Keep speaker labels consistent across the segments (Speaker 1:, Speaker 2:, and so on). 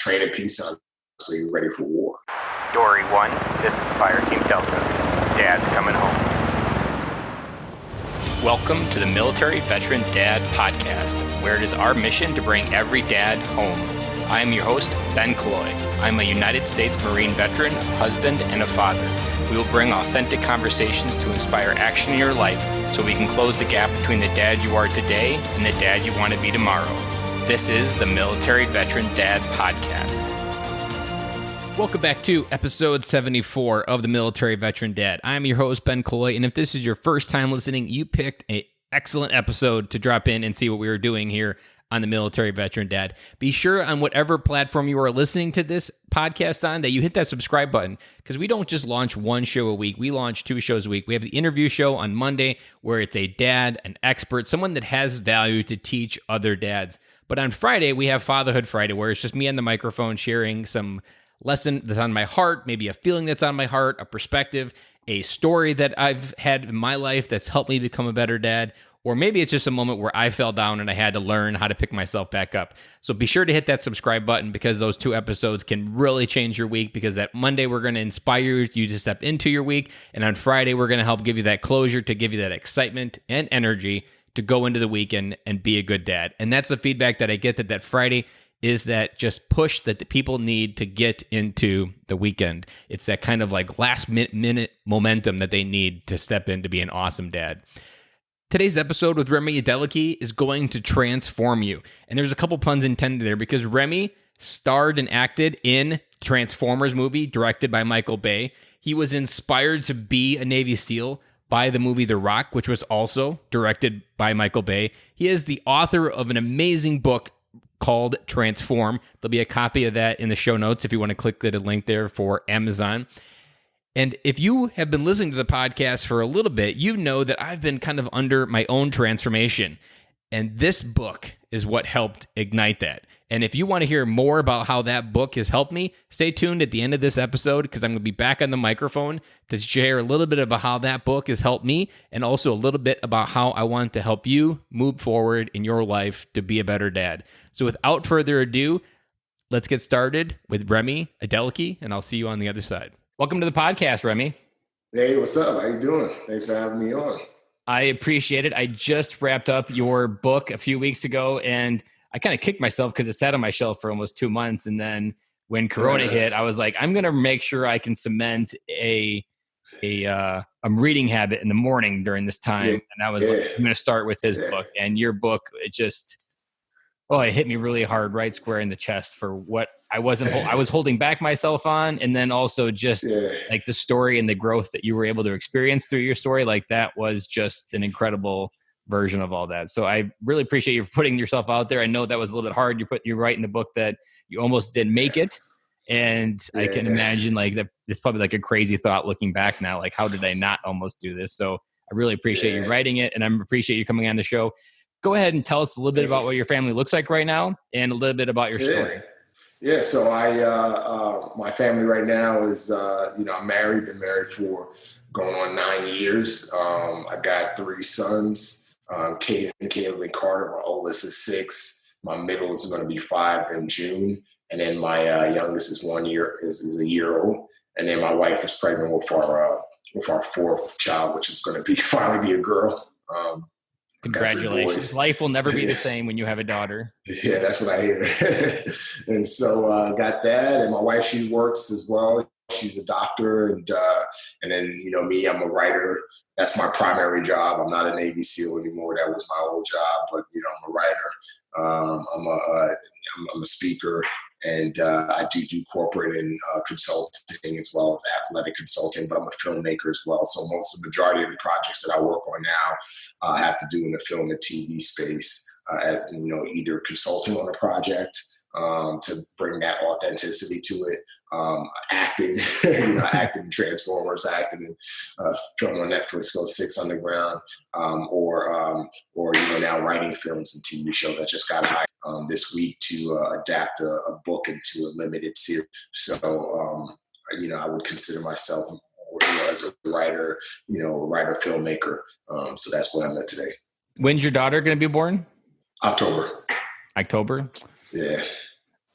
Speaker 1: train in peace so you're ready for war.
Speaker 2: Dory 1, this is Fire Team Delta. Dad's coming home. Welcome to the Military Veteran Dad Podcast, where it is our mission to bring every dad home. I am your host, Ben Killoy. I'm a United States Marine veteran, husband, and a father. We will bring authentic conversations to inspire action in your life so we can close the gap between the dad you are today and the dad you want to be tomorrow. This is the Military Veteran Dad Podcast. Welcome back to episode 74 of the Military Veteran Dad. I'm your host, Ben Killoy, and if this is your first time listening, you picked an excellent episode to drop in and see what we were doing here on the Military Veteran Dad. Be sure on whatever platform you are listening to this podcast on that you hit that subscribe button, because we don't just launch one show a week. We launch 2 shows a week. We have the interview show on Monday where it's a dad, an expert, someone that has value to teach other dads. But on Friday, we have Fatherhood Friday, where it's just me on the microphone sharing some lesson that's on my heart, maybe a feeling that's on my heart, a perspective, a story that I've had in my life that's helped me become a better dad, or maybe it's just a moment where I fell down and I had to learn how to pick myself back up. So be sure to hit that subscribe button, because those 2 episodes can really change your week, because that Monday we're going to inspire you to step into your week, and on Friday we're going to help give you that closure, to give you that excitement and energy to go into the weekend and be a good dad. And that's the feedback that I get, that Friday is that just push that the people need to get into the weekend. It's that kind of like last minute momentum that they need to step in to be an awesome dad. Today's episode with Remi Adeleke is going to transform you. And there's a couple puns intended there, because Remi starred and acted in Transformers movie directed by Michael Bay. He was inspired to be a Navy SEAL by the movie The Rock, which was also directed by Michael Bay. He is the author of an amazing book called Transform. There'll be a copy of that in the show notes if you want to click the link there for Amazon. And if you have been listening to the podcast for a little bit, you know that I've been kind of under my own transformation. And this book is what helped ignite that. And if you want to hear more about how that book has helped me, stay tuned at the end of this episode, because I'm going to be back on the microphone to share a little bit about how that book has helped me, and also a little bit about how I want to help you move forward in your life to be a better dad. So without further ado, let's get started with Remi Adeleke, and I'll see you on the other side. Welcome to the podcast, Remi.
Speaker 1: Hey, what's up? How you doing? Thanks for having me on.
Speaker 2: I appreciate it. I just wrapped up your book a few weeks ago, and I kind of kicked myself because it sat on my shelf for almost 2 months. And then when Corona hit, I was like, I'm going to make sure I can cement a reading habit in the morning during this time.
Speaker 1: Yeah.
Speaker 2: And I was like, I'm going to start with his book. And your book, it hit me really hard, right square in the chest for what I was holding back myself on. And then also just like the story and the growth that you were able to experience through your story. Like that was just an incredible version of all that. So I really appreciate you for putting yourself out there. I know that was a little bit hard. You write in the book that you almost didn't make it. And I can imagine like that it's probably like a crazy thought looking back now, like how did I not almost do this? So I really appreciate you writing it, and I appreciate you coming on the show. Go ahead and tell us a little bit about what your family looks like right now and a little bit about your story.
Speaker 1: Yeah. So my family right now is, I'm married, been married for going on 9 years. I got 3 sons. Caden, Caleb, and Carter. My oldest is 6. My middle is going to be 5 in June, and then my youngest is a year old. And then my wife is pregnant with our 4th child, which is going to finally be a girl.
Speaker 2: Congratulations! Life will never be the same when you have a daughter.
Speaker 1: Yeah, that's what I hear. And so got that, and my wife, she works as well. She's a doctor, and then me, I'm a writer. That's my primary job. I'm not a Navy SEAL anymore. That was my old job, but I'm a writer. I'm a speaker, and I do corporate and consulting as well as athletic consulting. But I'm a filmmaker as well. So most of the majority of the projects that I work on now have to do in the film and TV space, as either consulting on a project to bring that authenticity to it. Acting, acting in Transformers, acting in film on Netflix called 6 Underground, or now writing films and TV shows. I just got hired this week to adapt a book into a limited series. So, I would consider myself, as a writer, filmmaker. So that's what I'm at today.
Speaker 2: When's your daughter going to be born?
Speaker 1: October.
Speaker 2: October?
Speaker 1: Yeah.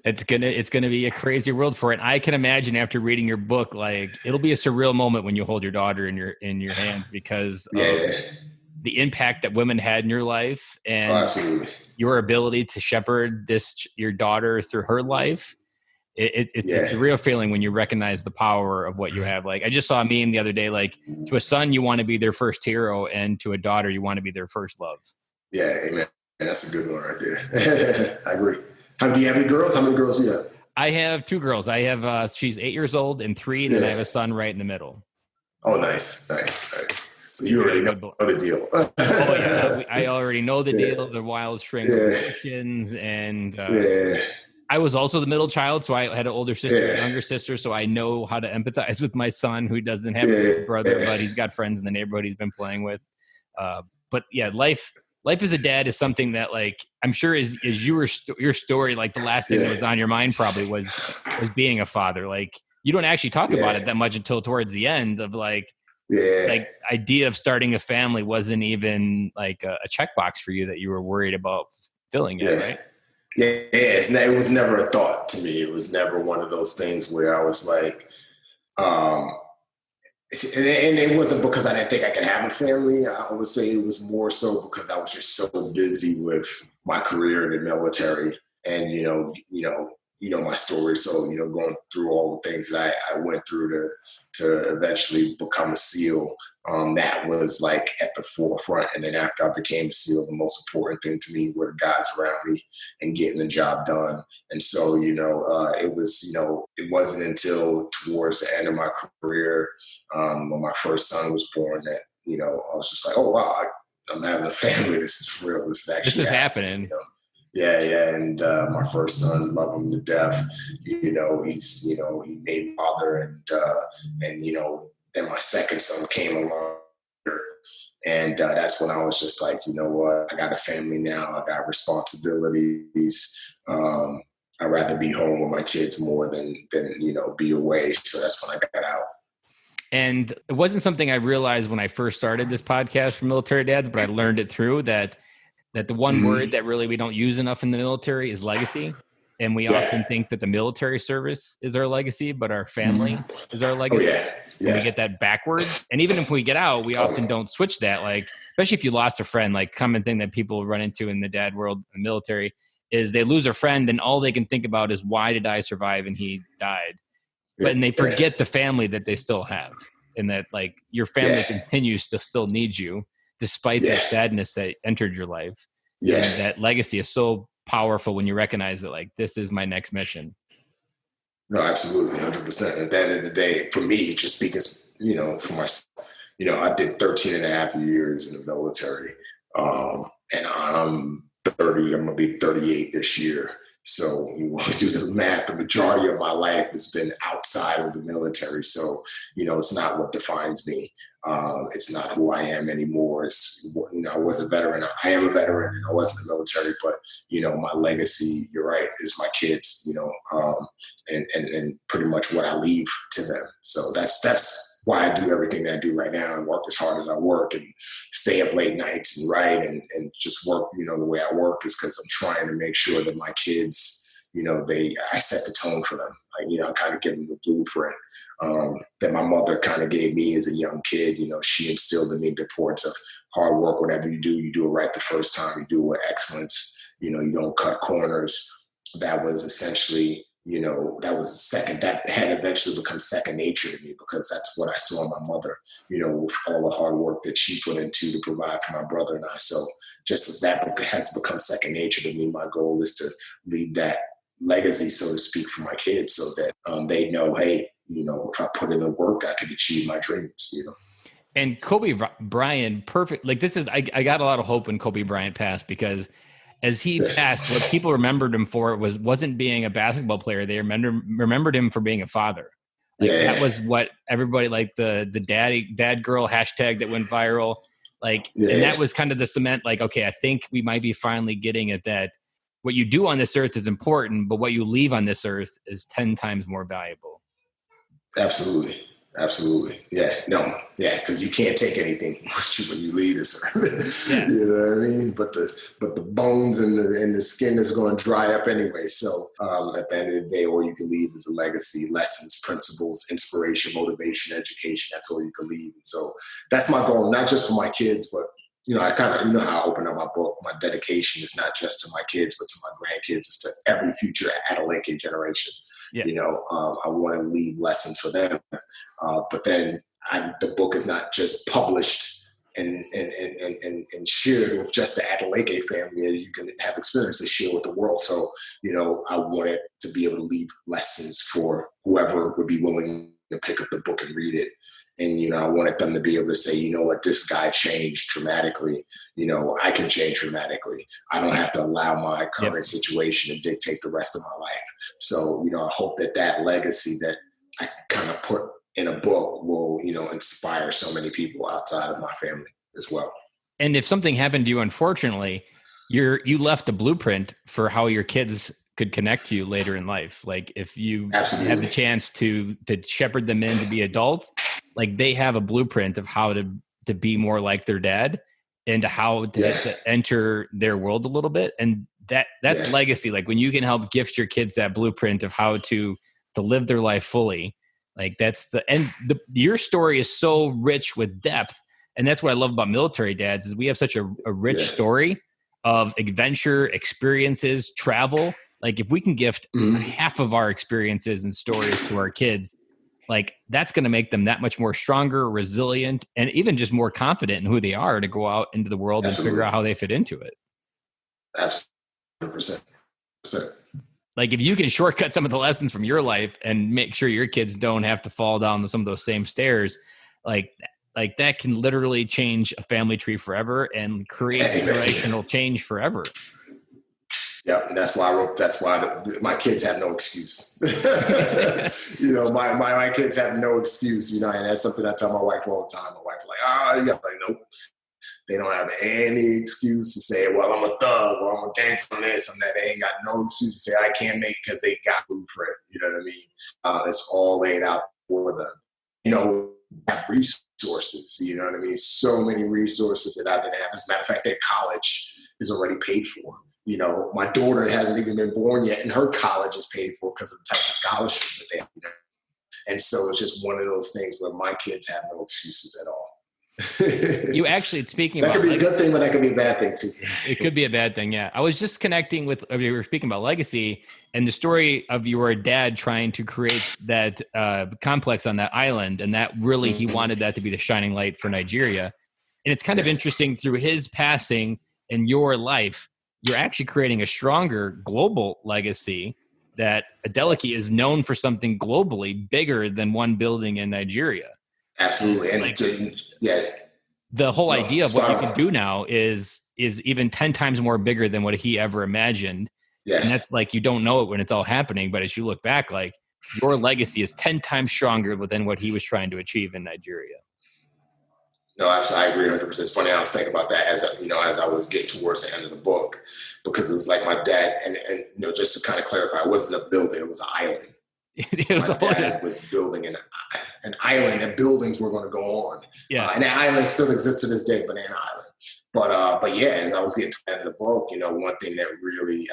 Speaker 2: It's gonna be a crazy world for it. I can imagine after reading your book, like it'll be a surreal moment when you hold your daughter in your hands because of
Speaker 1: Yeah.
Speaker 2: the impact that women had in your life
Speaker 1: Oh,
Speaker 2: and
Speaker 1: absolutely.
Speaker 2: your ability to shepherd your daughter through her life. It's a
Speaker 1: Yeah.
Speaker 2: surreal feeling when you recognize the power of what you have. Like I just saw a meme the other day, like to a son, you want to be their first hero, and to a daughter, you want to be their first love.
Speaker 1: Yeah. Amen. And that's a good one right there. I agree. Do you have any girls? How many girls do you have?
Speaker 2: I have two girls. I have she's 8 years old and 3, and then I have
Speaker 1: Yeah.
Speaker 2: a son right in the middle.
Speaker 1: Oh, nice. So
Speaker 2: He's
Speaker 1: you
Speaker 2: got a
Speaker 1: already know
Speaker 2: good boy.
Speaker 1: the deal.
Speaker 2: Oh yeah, I already know the
Speaker 1: Yeah.
Speaker 2: deal, the wild string of
Speaker 1: Yeah.
Speaker 2: emotions, and
Speaker 1: Yeah.
Speaker 2: I was also the middle child, so I had an older sister, a
Speaker 1: Yeah.
Speaker 2: younger sister, so I know how to empathize with my son who doesn't have a
Speaker 1: Yeah.
Speaker 2: big brother, but he's got friends in the neighborhood he's been playing with. But yeah, life as a dad is something that, like, I'm sure is your story. Like the last thing that was on your mind probably was being a father. Like you don't actually talk about it that much until towards the end of like idea of starting a family wasn't even like a checkbox for you that you were worried about filling it, right?
Speaker 1: Yeah, it was never a thought to me. It was never one of those things where I was like, um, and it wasn't because I didn't think I could have a family. I would say it was more so because I was just so busy with my career in the military, and my story. So going through all the things that I went through to eventually become a SEAL. That was like at the forefront. And then after I became a SEAL, the most important thing to me were the guys around me and getting the job done. And so, it wasn't until towards the end of my career, when my first son was born, that, I was just like, oh, wow, I'm having a family. This is real. This is actually
Speaker 2: happening.
Speaker 1: Yeah. And my first son, love him to death. He made father, and then my second son came along, and that's when I was just like, you know what, I got a family now. I got responsibilities. I'd rather be home with my kids more than be away. So that's when I got out.
Speaker 2: And it wasn't something I realized when I first started this podcast for military dads, but I learned it through that the one word that really we don't use enough in the military is legacy. And we often think that the military service is our legacy, but our family is our legacy. And we get that backwards. And even if we get out, we often don't switch that. Like, especially if you lost a friend, like common thing that people run into in the dad world, the military, is they lose a friend and all they can think about is, why did I survive and he died? But and they forget the family that they still have, and that like your family continues to still need you despite that sadness that entered your life. And that legacy is so powerful when you recognize that, like, this is my next mission.
Speaker 1: No, absolutely, 100%. At the end of the day, for me, just because, for myself, I did 13 and a half years in the military. And I'm 30, I'm going to be 38 this year. So you want to do the math, the majority of my life has been outside of the military. So, it's not what defines me. It's not who I am anymore. I was a veteran. I am a veteran, and I was in the military. But my legacy, you're right, is my kids. And pretty much what I leave to them. So that's why I do everything that I do right now, and work as hard as I work, and stay up late nights and write and just work. The way I work is because I'm trying to make sure that my kids, I set the tone for them. I kind of give them the blueprint that my mother kind of gave me as a young kid. She instilled in me the importance of hard work. Whatever you do it right the first time. You do it with excellence. You don't cut corners. That was essentially, that had eventually become second nature to me, because that's what I saw in my mother, with all the hard work that she put into to provide for my brother and I. So just as that has become second nature to me, my goal is to leave that legacy, so to speak, for my kids, so that they know, hey, if I put in the work, I can achieve my dreams,
Speaker 2: And Kobe Bryant, perfect. Like this is, I got a lot of hope when Kobe Bryant passed, because as he passed, what people remembered him for wasn't being a basketball player. They remembered him for being a father. Like that was what everybody, like the dad girl hashtag that went viral. Like, and that was kind of the cement. Like, okay, I think we might be finally getting at that. What you do on this earth is important, but what you leave on this earth is 10 times more valuable.
Speaker 1: Absolutely. Absolutely. Yeah. No. Yeah. Because you can't take anything with you when you leave this earth.
Speaker 2: Yeah.
Speaker 1: You know what I mean? But the bones and the skin is going to dry up anyway. So at the end of the day, all you can leave is a legacy, lessons, principles, inspiration, motivation, education. That's all you can leave. And so that's my goal, not just for my kids, but I kind of, how I open up my book. My dedication is not just to my kids, but to my grandkids. It's to every future Adeleke generation.
Speaker 2: Yeah.
Speaker 1: I want to leave lessons for them. But then the book is not just published and shared with just the Adeleke family. You can have experiences shared with the world. So, I wanted to be able to leave lessons for whoever would be willing to pick up the book and read it. And, I wanted them to be able to say, you know what, this guy changed dramatically. I can change dramatically. I don't have to allow my current situation to dictate the rest of my life. So, I hope that legacy that I kind of put in a book will, inspire so many people outside of my family as well.
Speaker 2: And if something happened to you, unfortunately, you left a blueprint for how your kids could connect to you later in life. Like if you have the chance to shepherd them in to be adults, like they have a blueprint of how to be more like their dad and how to enter their world a little bit. And that's legacy. Like when you can help gift your kids that blueprint of how to live their life fully, like that's your story is so rich with depth. And that's what I love about military dads is we have such a rich story of adventure, experiences, travel. Like if we can gift half of our experiences and stories to our kids, like that's going to make them that much more stronger, resilient, and even just more confident in who they are to go out into the world and figure out how they fit into it.
Speaker 1: Absolutely. 100%.
Speaker 2: Like if you can shortcut some of the lessons from your life and make sure your kids don't have to fall down some of those same stairs, like that can literally change a family tree forever and create generational change forever.
Speaker 1: Yeah, and that's why my kids have no excuse. My kids have no excuse, and that's something I tell my wife all the time. My wife's like, nope. They don't have any excuse to say, well, I'm a thug or I'm a gangster on this and that. They ain't got no excuse to say I can't make it because they got blueprint. You know what I mean? It's all laid out for them. Have resources, you know what I mean? So many resources that I didn't have. As a matter of fact, their college is already paid for. My daughter hasn't even been born yet, and her college is paid for because of the type of scholarships that they have. And so it's just one of those things where my kids have no excuses at all.
Speaker 2: You actually, speaking
Speaker 1: that
Speaker 2: about
Speaker 1: could be a good thing, but that could be a bad thing too.
Speaker 2: It could be a bad thing. Yeah. I was just connecting with, we were speaking about legacy and the story of your dad trying to create that complex on that island. And that really, he wanted that to be the shining light for Nigeria. And it's kind of interesting through his passing and your life, you're actually creating a stronger global legacy that Adeleke is known for something globally bigger than one building in Nigeria.
Speaker 1: Absolutely. And
Speaker 2: the whole idea of what you can do now is even 10 times more bigger than what he ever imagined. Yeah. And that's like, you don't know it when it's all happening, but as you look back, like your legacy is 10 times stronger than what he was trying to achieve in Nigeria.
Speaker 1: No, I agree 100%. It's funny, I was thinking about that as I was getting towards the end of the book, because it was like my dad, and just to kind of clarify, it wasn't a building, it was an island. My dad was building an island, and buildings were going to go on. Yeah. And that island still exists to this day, Banana Island. But as I was getting to the end of the book, one thing that really,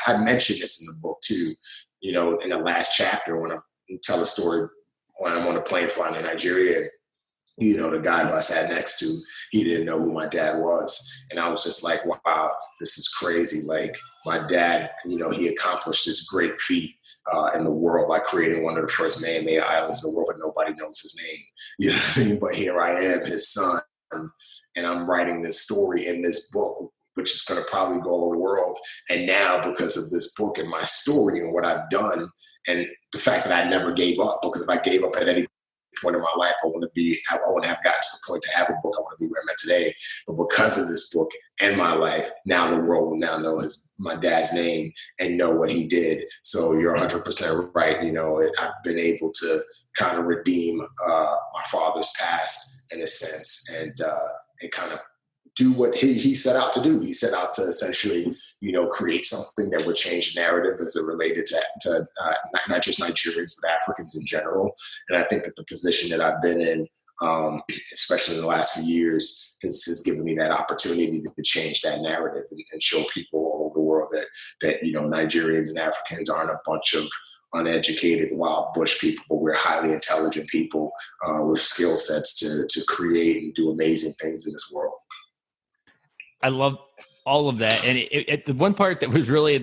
Speaker 1: I mentioned this in the book too, in the last chapter when I tell a story when I'm on a plane flying to Nigeria. The guy who I sat next to, he didn't know who my dad was. And I was just like, wow, this is crazy. Like my dad, he accomplished this great feat in the world by creating one of the first man-made islands in the world, but nobody knows his name. You know what I mean? But here I am, his son, and I'm writing this story in this book, which is going to probably go all over the world. And now because of this book and my story and what I've done and the fact that I never gave up, because if I gave up at any point in my life, I want to have gotten to the point to have a book. I want to be where I'm at today. But because of this book and my life, now the world will now know my dad's name and know what he did. So you're 100% right. I've been able to kind of redeem my father's past in a sense, and kind of do what he set out to do. He set out to essentially, create something that would change the narrative as it related to not just Nigerians, but Africans in general. And I think that the position that I've been in, especially in the last few years, has given me that opportunity to change that narrative and show people all over the world that Nigerians and Africans aren't a bunch of uneducated wild bush people, but we're highly intelligent people with skill sets to create and do amazing things in this world.
Speaker 2: I love all of that. And the one part that was really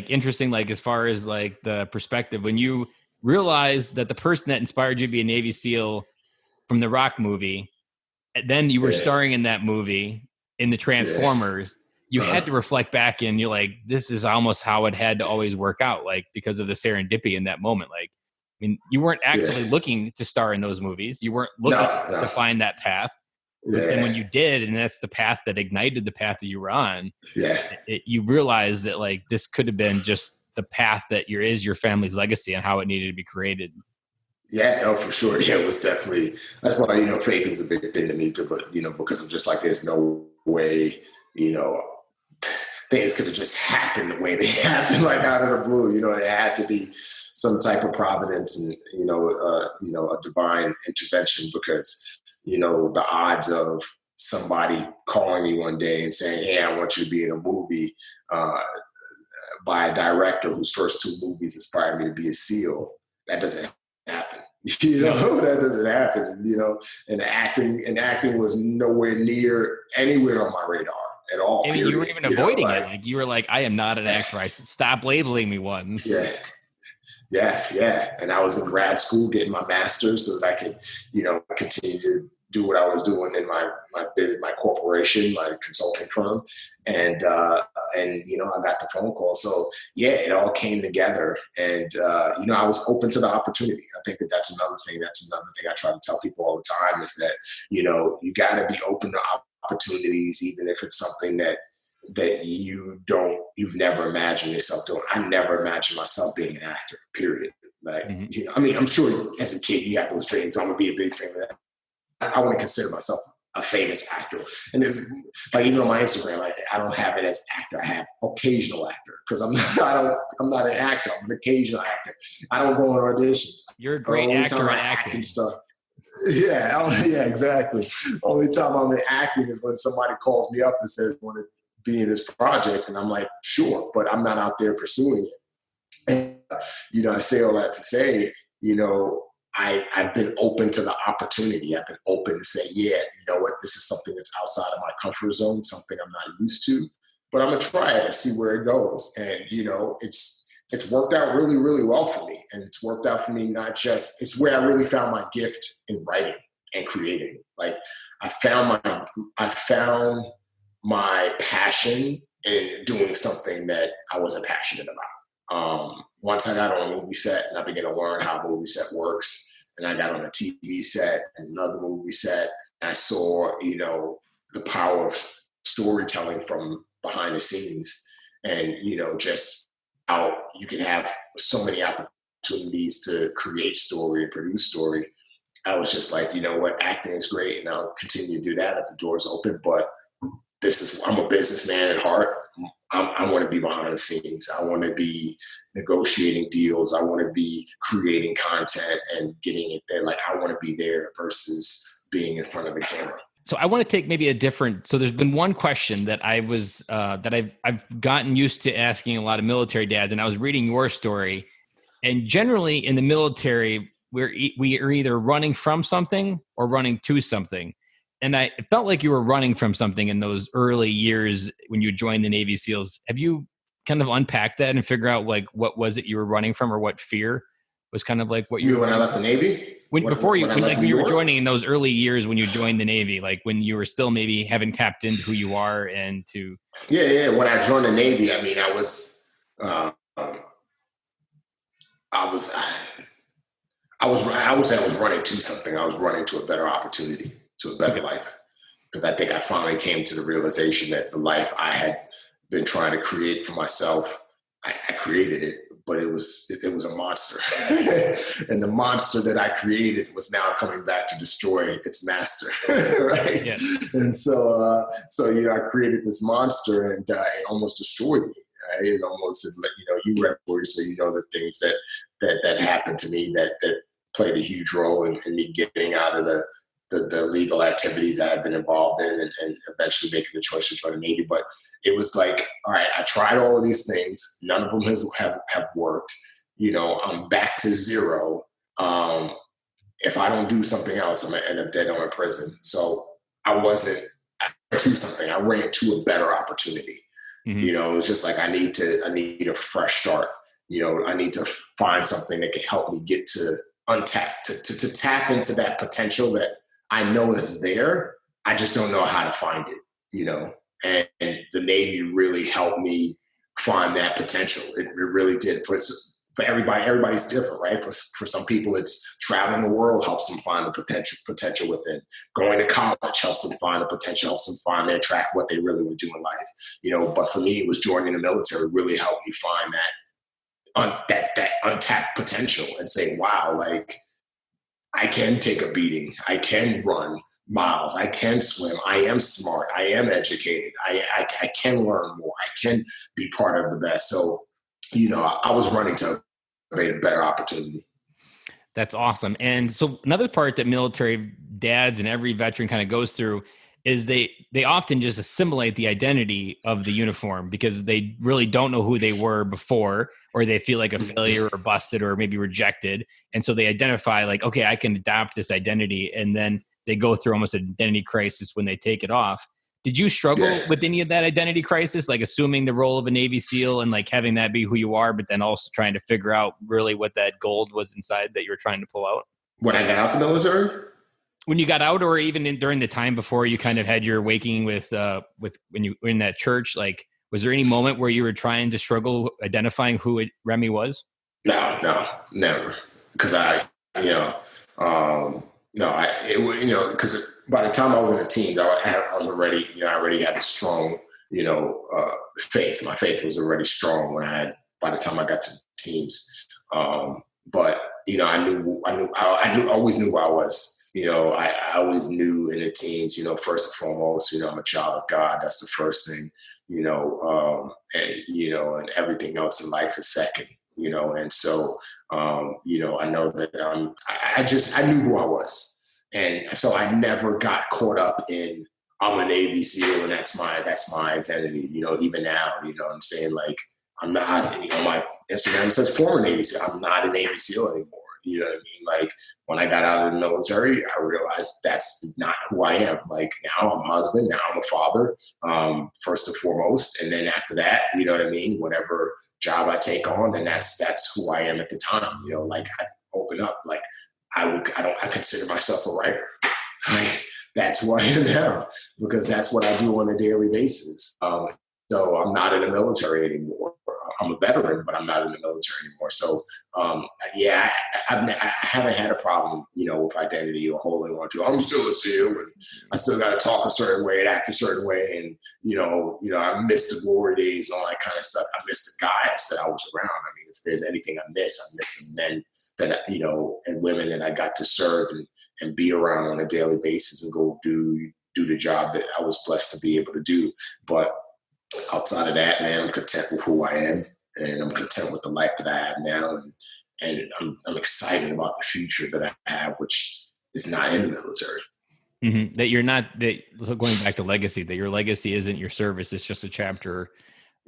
Speaker 2: interesting, as far as the perspective, when you realized that the person that inspired you to be a Navy SEAL from the Rock movie, then you were starring in that movie in the Transformers, you had to reflect back and you're like, this is almost how it had to always work out, because of the serendipity in that moment. You weren't actively looking to star in those movies. You weren't looking to find that path. And when you did, and that's the path that ignited the path that you were on, you realize that this could have been just the path that is your family's legacy and how it needed to be created.
Speaker 1: Yeah, no, for sure. Yeah, it was definitely, that's why, faith is a big thing to me too, but, because I'm just there's no way, things could have just happened the way they happened, out of the blue. It had to be some type of providence and, a divine intervention, because, the odds of somebody calling me one day and saying, hey, I want you to be in a movie by a director whose first 2 movies inspired me to be a SEAL, that doesn't happen. That doesn't happen, and acting was nowhere near anywhere on my radar at all.
Speaker 2: I mean, you weren't even avoiding it. You were like, I am not an actor. I said, stop labeling me one.
Speaker 1: Yeah. And I was in grad school getting my master's so that I could, continue to do what I was doing in my corporation, my consulting firm. And I got the phone call. So it all came together, and, I was open to the opportunity. I think that's another thing I try to tell people all the time is that, you got to be open to opportunities, even if it's something that you've never imagined yourself doing. I never imagined myself being an actor, period. I'm sure as a kid you have those dreams. I'm going to be a big fan of that. I want to consider myself a famous actor. And it's on my Instagram, I don't have it as actor. I have occasional actor, because I'm not an actor. I'm an occasional actor. I don't go on auditions.
Speaker 2: You're a great actor at acting
Speaker 1: stuff. Yeah, exactly. Only time I'm in acting is when somebody calls me up and says, I want to be in this project. And I'm like, sure, but I'm not out there pursuing it. And, I say all that to say, I've been open to the opportunity. I've been open to say, this is something that's outside of my comfort zone, something I'm not used to, but I'm going to try it and see where it goes. And, it's worked out really, really well for me. And it's worked out for me, it's where I really found my gift in writing and creating. I found my passion in doing something that I wasn't passionate about. Once I got on a movie set and I began to learn how a movie set works, and I got on a TV set and another movie set, and I saw, the power of storytelling from behind the scenes, and, just how you can have so many opportunities to create story and produce story. I was just like, acting is great, and I'll continue to do that if the door's open, but I'm a businessman at heart. I want to be behind the scenes. I want to be negotiating deals. I want to be creating content and getting it there. I want to be there versus being in front of the camera.
Speaker 2: So I want to take maybe so there's been one question that I've gotten used to asking a lot of military dads, and I was reading your story, and generally in the military, we are either running from something or running to something. And it felt like you were running from something in those early years when you joined the Navy SEALs. Have you kind of unpacked that and figure out what was it you were running from, or what fear was kind of what you were
Speaker 1: when I left the Navy?
Speaker 2: When you were joining in those early years when you joined the Navy, when you were still maybe haven't tapped into who you are and to.
Speaker 1: Yeah. When I joined the Navy, I mean, I would say I was running to something. I was running to a better opportunity, to a better life. Because I think I finally came to the realization that the life I had been trying to create for myself, I created it, but it was a monster. And the monster that I created was now coming back to destroy its master, right? Yeah. And so I created this monster, and it almost destroyed me. right? It almost, you read stories, so you know the things that happened to me that played a huge role in me getting out of the legal activities that I've been involved in and eventually making the choice to join the Navy. But it was like, all right, I tried all of these things. None of them have worked. I'm back to zero. If I don't do something else, I'm going to end up dead or in prison. So I ran to a better opportunity.
Speaker 2: Mm-hmm.
Speaker 1: It's just like, I need a fresh start. I need to find something that can help me get to untapped, to tap into that potential that I know is there. I just don't know how to find it, and the Navy really helped me find that potential. It really did. For everybody, everybody's different, right? For some people, it's traveling the world helps them find the potential within. Going to college helps them find the potential, helps them find their track, what they really would do in life. But for me, it was joining the military really helped me find that untapped potential and say, wow, like I can take a beating. I can run miles. I can swim. I am smart. I am educated. I can learn more. I can be part of the best. So, I was running to a better opportunity.
Speaker 2: That's awesome. And so another part that military dads and every veteran kind of goes through is they often just assimilate the identity of the uniform because they really don't know who they were before, or they feel like a failure or busted or maybe rejected. And so they identify like, okay, I can adopt this identity. And then they go through almost an identity crisis when they take it off. Did you struggle with any of that identity crisis, like assuming the role of a Navy SEAL and like having that be who you are, but then also trying to figure out really what that gold was inside that you were trying to pull out?
Speaker 1: When I got out the military?
Speaker 2: When you got out, or even during the time before you kind of had your waking with when you were in that church, like, was there any moment where you were trying to struggle identifying who Remi was?
Speaker 1: No, never. Because because by the time I was in the team, I already had a strong, faith. My faith was already strong by the time I got to teams. But I always knew who I was. I always knew in the teams, first and foremost, I'm a child of God. That's the first thing, and everything else in life is second, and so, I know that I knew who I was. And so I never got caught up in, I'm a Navy SEAL and that's my identity, even now, what I'm saying? Like, I'm not, my Instagram says former Navy SEAL. I'm not a Navy SEAL anymore. You know what I mean? Like, when I got out of the military, I realized that's not who I am. Like, now I'm a husband, now I'm a father, first and foremost. And then after that, you know what I mean? Whatever job I take on, then that's who I am at the time. Like, I open up, like, I consider myself a writer. Like, that's who I am now, because that's what I do on a daily basis. So I'm not in the military anymore. I'm a veteran, but I'm not in the military anymore. So, I haven't had a problem, with identity or holding on to. I'm still a SEAL, and I still got to talk a certain way and act a certain way, and I miss the glory days and all that kind of stuff. I miss the guys that I was around. I mean, if there's anything I miss the men that and women that I got to serve and be around on a daily basis and go do the job that I was blessed to be able to do. But outside of that, man, I'm content with who I am, and I'm content with the life that I have now, and I'm excited about the future that I have, which is not in the military.
Speaker 2: Mm-hmm. That you're not, that going back to legacy, that your legacy isn't your service; it's just a chapter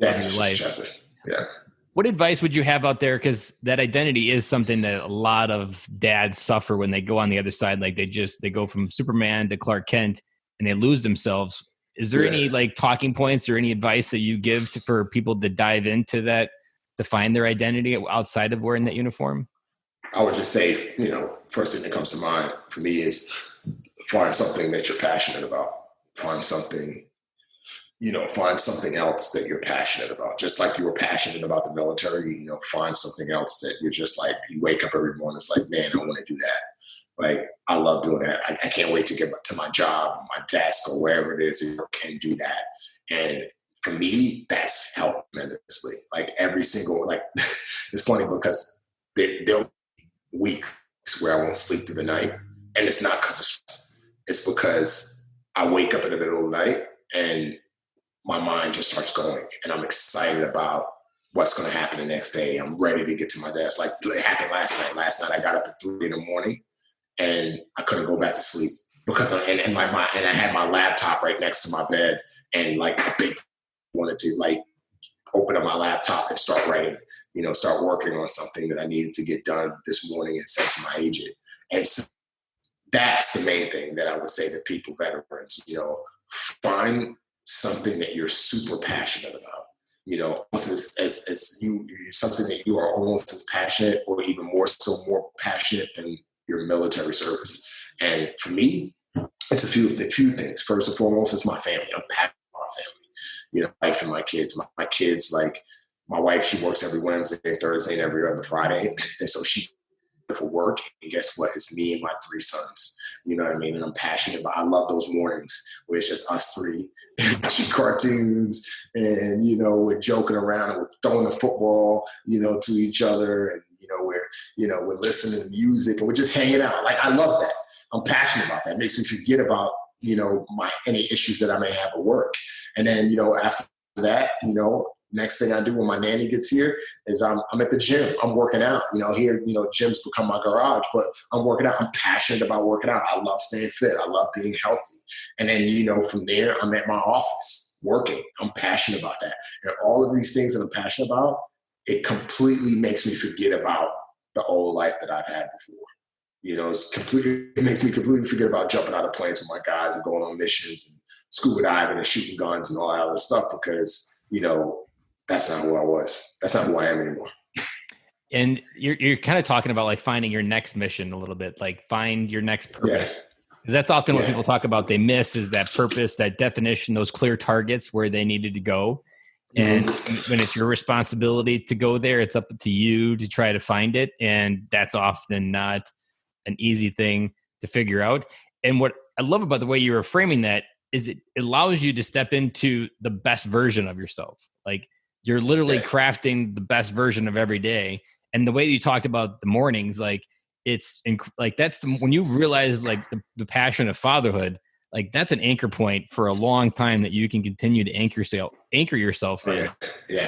Speaker 2: of your life.
Speaker 1: Chapter. Yeah.
Speaker 2: What advice would you have out there? Because that identity is something that a lot of dads suffer when they go on the other side. Like they go from Superman to Clark Kent and they lose themselves. Is there any like talking points or any advice that you give for people to dive into that, to find their identity outside of wearing that uniform?
Speaker 1: I would just say, first thing that comes to mind for me is find something that you're passionate about. Find something else that you're passionate about. Just like you were passionate about the military, find something else that you're just like, you wake up every morning, it's like, man, I want to do that. Like, I love doing that. I can't wait to get to my job, my desk, or wherever it is, and can do that. And for me, that's helped tremendously. Like, every single, like, it's funny because there'll be weeks where I won't sleep through the night. And it's not because of stress. It's because I wake up in the middle of the night and my mind just starts going, and I'm excited about what's going to happen the next day. I'm ready to get to my desk. Like it happened last night. Last night I got up at 3 a.m. and I couldn't go back to sleep because I had my laptop right next to my bed, and like I wanted to like open up my laptop and start writing, start working on something that I needed to get done this morning and send to my agent. And so that's the main thing that I would say to people, veterans, find something that you're super passionate about. As you, something that you are almost as passionate or even more passionate than your military service. And for me, it's a few things. First and foremost, it's my family. I'm passionate about my family. Wife and my kids. My kids, like my wife, she works every Wednesday, Thursday, and every other Friday. And so she for work, and guess what? It's me and my 3 sons. You know what I mean? And I'm passionate about. I love those mornings where it's just us 3 watching cartoons, and we're joking around and we're throwing the football, to each other, and we're listening to music and we're just hanging out. Like I love that. I'm passionate about that. It makes me forget about any issues that I may have at work. And then after that, next thing I do when my nanny gets here is I'm at the gym. I'm working out. Here, gyms become my garage, but I'm working out. I'm passionate about working out. I love staying fit. I love being healthy. And then, from there, I'm at my office working. I'm passionate about that. And all of these things that I'm passionate about, it completely makes me forget about the old life that I've had before. It makes me completely forget about jumping out of planes with my guys and going on missions and scuba diving and shooting guns and all that other stuff because, that's not who I was. That's not who I am anymore.
Speaker 2: And you're kind of talking about like finding your next mission a little bit, like find your next purpose. Because that's often what people talk about. They miss is that purpose, that definition, those clear targets where they needed to go. And when it's your responsibility to go there, it's up to you to try to find it. And that's often not an easy thing to figure out. And what I love about the way you were framing that is it allows you to step into the best version of yourself. Like you're literally crafting the best version of every day. And the way you talked about the mornings, like it's like that's when you realize like the passion of fatherhood, like that's an anchor point for a long time that you can continue to anchor yourself in.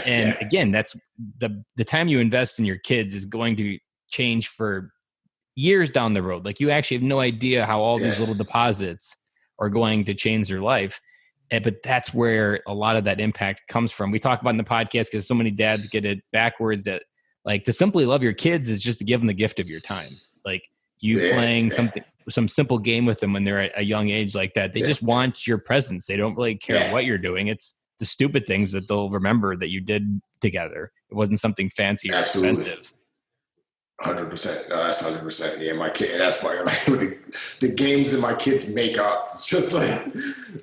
Speaker 2: And again, that's the time you invest in your kids is going to change for years down the road. Like you actually have no idea how all these little deposits are going to change their life. But that's where a lot of that impact comes from. We talk about in the podcast because so many dads get it backwards that like to simply love your kids is just to give them the gift of your time. Like you playing some simple game with them when they're at a young age like that. They just want your presence. They don't really care what you're doing. It's the stupid things that they'll remember that you did together. It wasn't something fancy or expensive.
Speaker 1: 100%. No, that's 100%. Yeah, my kid. That's why like the games that my kids make up. It's just like,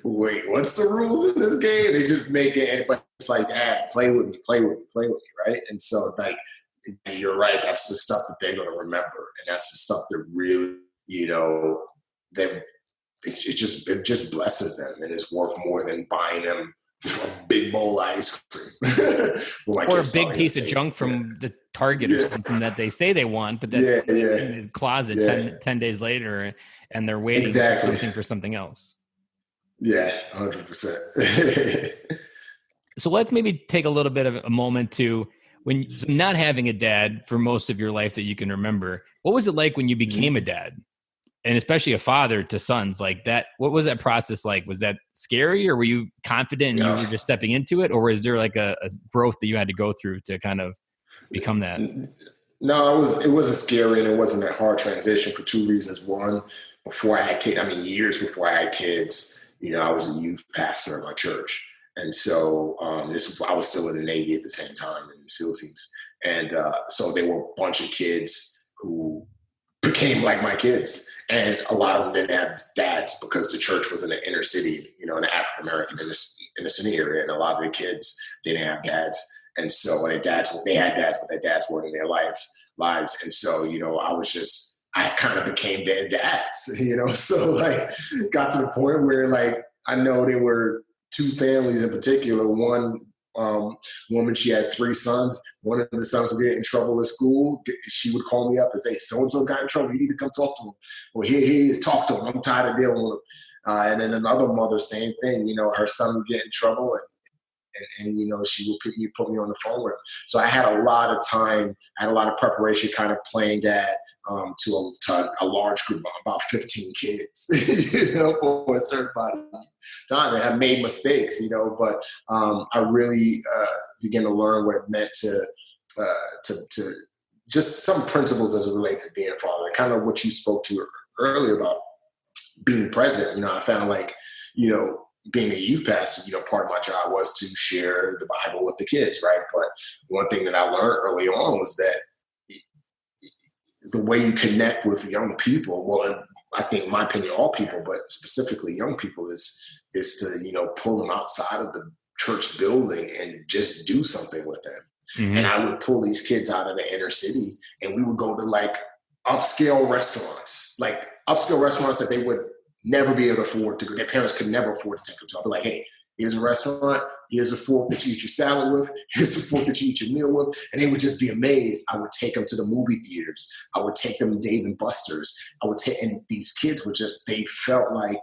Speaker 1: wait, what's the rules in this game? They just make it, but it's like, play with me, right? And so, like, you're right. That's the stuff that they're going to remember, and that's the stuff that really, it just blesses them, and it's worth more than buying them a big bowl of ice cream.
Speaker 2: Or a big piece of junk from the Target or something that they say they want, but that's in the closet 10 days later, and they're waiting for something else.
Speaker 1: Yeah, 100%.
Speaker 2: So let's maybe take a little bit of a moment to when not having a dad for most of your life that you can remember. What was it like when you became a dad? And especially a father to sons like that, what was that process like? Was that scary, or were you confident and you were just stepping into it? Or was there like a growth that you had to go through to kind of become that?
Speaker 1: No, it wasn't scary, and it wasn't a hard transition for 2 reasons. One, before I had kids, years before I had kids, I was a youth pastor at my church. And so I was still in the Navy at the same time in the SEAL teams. And so there were a bunch of kids who became like my kids. And a lot of them didn't have dads because the church was in the inner city, in the African-American inner city area. And a lot of the kids didn't have dads. And so they had dads, but their dads weren't in their lives. And so, I kind of became their dads, So like got to the point where like, I know there were 2 families in particular. One woman, she had 3 sons. One of the sons would get in trouble at school. She would call me up and say, so-and-so got in trouble. You need to come talk to him. Well, here he is. Talk to him. I'm tired of dealing with him. And then another mother, same thing. Her son would get in trouble. and she would put me on the phone with him. So I had a lot of time, I had a lot of preparation kind of playing dad to a large group of about 15 kids, for a certain amount of time. And I made mistakes, but I really began to learn what it meant to just some principles as it relates to being a father, kind of what you spoke to earlier about being present. I found like, being a youth pastor, part of my job was to share the Bible with the kids, right? But one thing that I learned early on was that the way you connect with young people, well, I think in my opinion, all people, but specifically young people, is to, pull them outside of the church building and just do something with them. Mm-hmm. And I would pull these kids out of the inner city, and we would go to like upscale restaurants that they would never be able to afford to go. Their parents could never afford to take them to. I'd be like, hey, here's a restaurant. Here's a fork that you eat your salad with. Here's a fork that you eat your meal with. And they would just be amazed. I would take them to the movie theaters. I would take them to Dave and Buster's. And these kids were they felt like,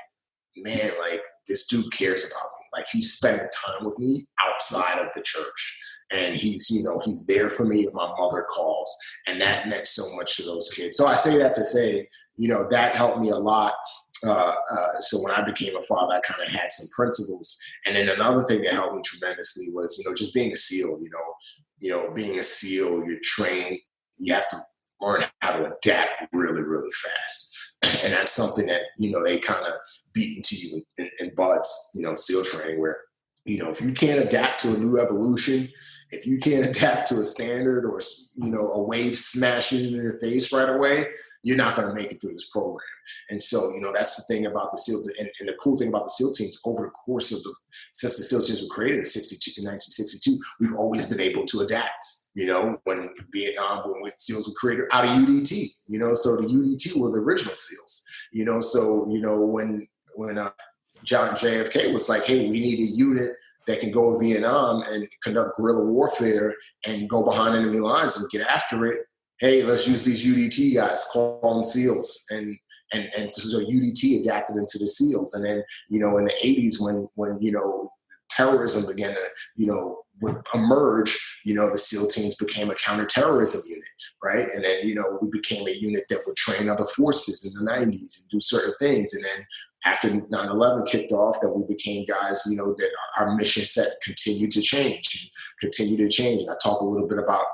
Speaker 1: man, like this dude cares about me. Like he's spending time with me outside of the church. And he's there for me if my mother calls. And that meant so much to those kids. So I say that to say, that helped me a lot. So when I became a father, I kind of had some principles. And then another thing that helped me tremendously was, just being a SEAL. Being a SEAL, you're trained. You have to learn how to adapt really, really fast. And that's something that, they kind of beat into you in buds, SEAL training, where, if you can't adapt to a new evolution, if you can't adapt to a standard or, a wave smashing in your face right away, you're not going to make it through this program. And so, that's the thing about the SEAL. And the cool thing about the SEAL teams, over the course of since the SEAL teams were created in 1962, we've always been able to adapt. When Vietnam, when SEALs were created out of UDT, so the UDT were the original SEALs, so, when John JFK was like, hey, we need a unit that can go to Vietnam and conduct guerrilla warfare and go behind enemy lines and get after it. Hey, let's use these UDT guys, call them SEALs. And so UDT adapted into the SEALs. And then, in the 80s when terrorism began to, would emerge, the SEAL teams became a counterterrorism unit, right? And then, we became a unit that would train other forces in the 90s and do certain things. And then after 9/11 kicked off, that we became guys, that our mission set continued to change. And I talk a little bit about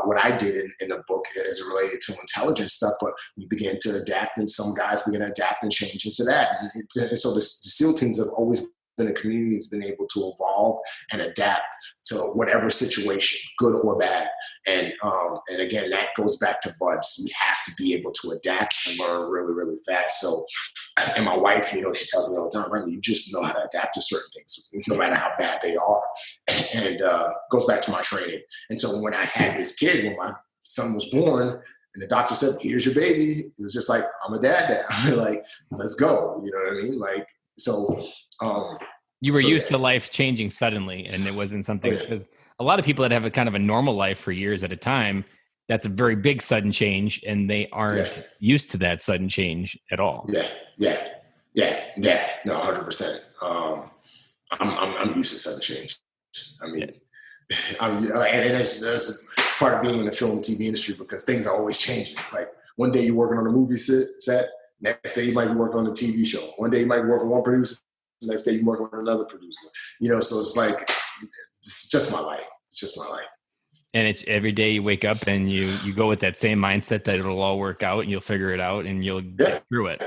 Speaker 1: what I did in the book as it related to intelligence stuff, but we began to adapt, and some guys began to adapt and change into that. And so the SEAL teams have always been a community that's been able to evolve and adapt to whatever situation, good or bad. And again, that goes back to buds. We have to be able to adapt and learn really, really fast. So, and my wife, she tells me all the time, Remi, you just know how to adapt to certain things, no matter how bad they are. And goes back to my training. And so when I had this kid, when my son was born, and the doctor said, here's your baby, it was just like, I'm a dad now. Like, let's go. You know what I mean? Like, so...
Speaker 2: you were used to life changing suddenly, and it wasn't something, because a lot of people that have a kind of a normal life for years at a time, that's a very big sudden change, and they aren't used to that sudden change at all.
Speaker 1: No, 100%. I'm used to sudden change. I mean, and that's part of being in the film and TV industry, because things are always changing. Like one day you're working on a movie set, next day you might be working on a TV show. One day you might be working with one producer, next day you're working with another producer. So it's like, it's just my life. It's just my life.
Speaker 2: And it's every day you wake up and you go with that same mindset that it'll all work out and you'll figure it out and you'll get through it.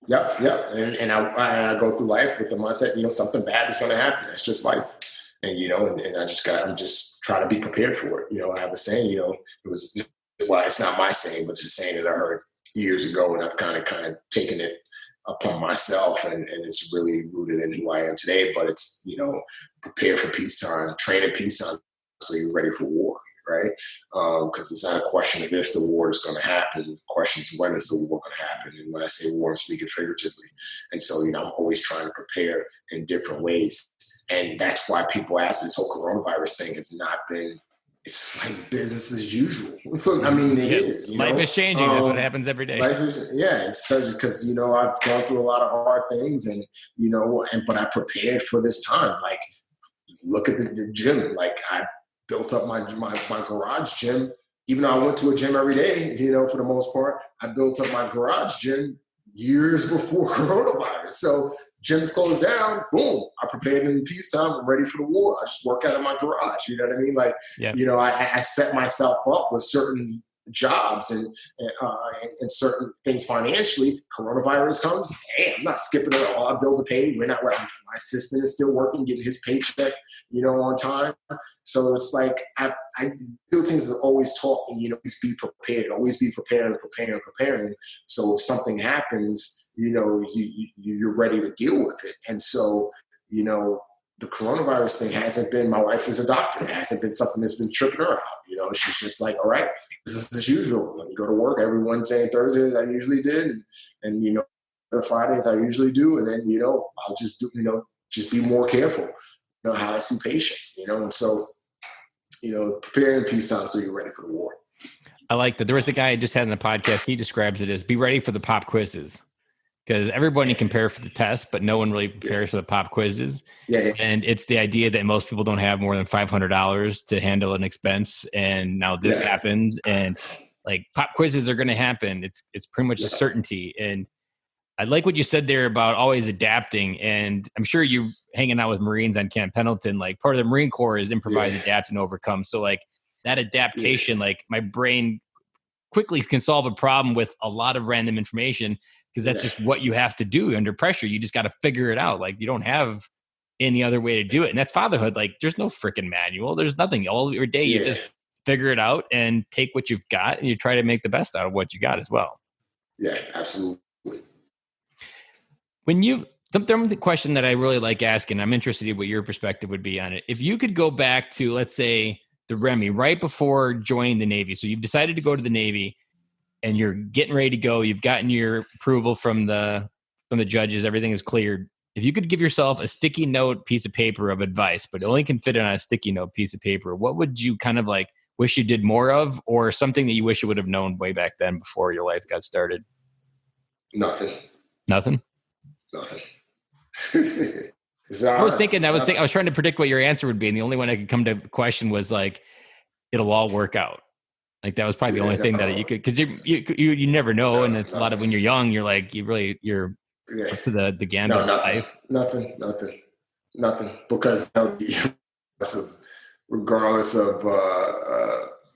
Speaker 1: Yep. And I go through life with the mindset, something bad is going to happen. It's just life. And, and I'm just trying to be prepared for it. I have a saying, it's not my saying, but it's a saying that I heard years ago, and I've kind of taken it upon myself, and it's really rooted in who I am today. But it's, prepare for peacetime, train at peacetime, so you're ready for war, right? Because it's not a question of if the war is going to happen. The question is, when is the war going to happen? And when I say war, I'm speaking figuratively. And so, I'm always trying to prepare in different ways. And that's why people ask me, this whole coronavirus thing has not been, it's like business as usual. I mean, it is.
Speaker 2: Life is changing. That's what happens every day.
Speaker 1: It's such, because, I've gone through a lot of hard things, and, but I prepared for this time. Like, look at the gym. Like I built up my garage gym. Even though I went to a gym every day, for the most part, I built up my garage gym years before coronavirus. So gyms closed down, boom, I prepared in peacetime, I'm ready for the war. I just work out in my garage, you know what I mean? Like,
Speaker 2: yep.
Speaker 1: I set myself up with certain jobs and certain things financially. Coronavirus comes, hey, I'm not skipping it. All our bills are paid. We're not. My assistant is still working, getting his paycheck, on time. So it's like I feel things have always taught me, always be prepared, always be preparing. So if something happens, you're ready to deal with it. And so, the coronavirus thing hasn't been, my wife is a doctor. It hasn't been something that's been tripping her out. She's just like, all right, this is as usual. Let me go to work every Wednesday and Thursday as I usually did. And the Fridays I usually do. And then, I'll just do, just be more careful, how I see patients, and so, preparing peacetime so you're ready for the war.
Speaker 2: I like that. There was a guy I just had in the podcast. He describes it as be ready for the pop quizzes. Because everybody can prepare for the test, but no one really prepares for the pop quizzes.
Speaker 1: Yeah.
Speaker 2: And it's the idea that most people don't have more than $500 to handle an expense. And now this happens, and like pop quizzes are going to happen. It's pretty much a certainty. And I like what you said there about always adapting. And I'm sure you hanging out with Marines on Camp Pendleton, like part of the Marine Corps is improvise, adapt, and overcome. So like that adaptation, like my brain quickly can solve a problem with a lot of random information. Because that's just what you have to do under pressure. You just got to figure it out. Like you don't have any other way to do it. And that's fatherhood. Like there's no freaking manual. There's nothing. All your day, you just figure it out and take what you've got and you try to make the best out of what you got as well.
Speaker 1: Yeah, absolutely.
Speaker 2: When the question that I really like asking, I'm interested in what your perspective would be on it. If you could go back to, let's say, the Remi right before joining the Navy. So you've decided to go to the Navy. And you're getting ready to go, you've gotten your approval from the judges, everything is cleared. If you could give yourself a sticky note piece of paper of advice, but it only can fit on a sticky note piece of paper, what would you kind of like wish you did more of, or something that you wish you would have known way back then before your life got started?
Speaker 1: Nothing.
Speaker 2: Nothing?
Speaker 1: Nothing.
Speaker 2: I was trying to predict what your answer would be, and the only one I could come to the question was like, it'll all work out. Like that was probably the only thing that you could, because you never know, and it's a lot of when you're young, you're like you're up to the gambit of life.
Speaker 1: Nothing, because regardless of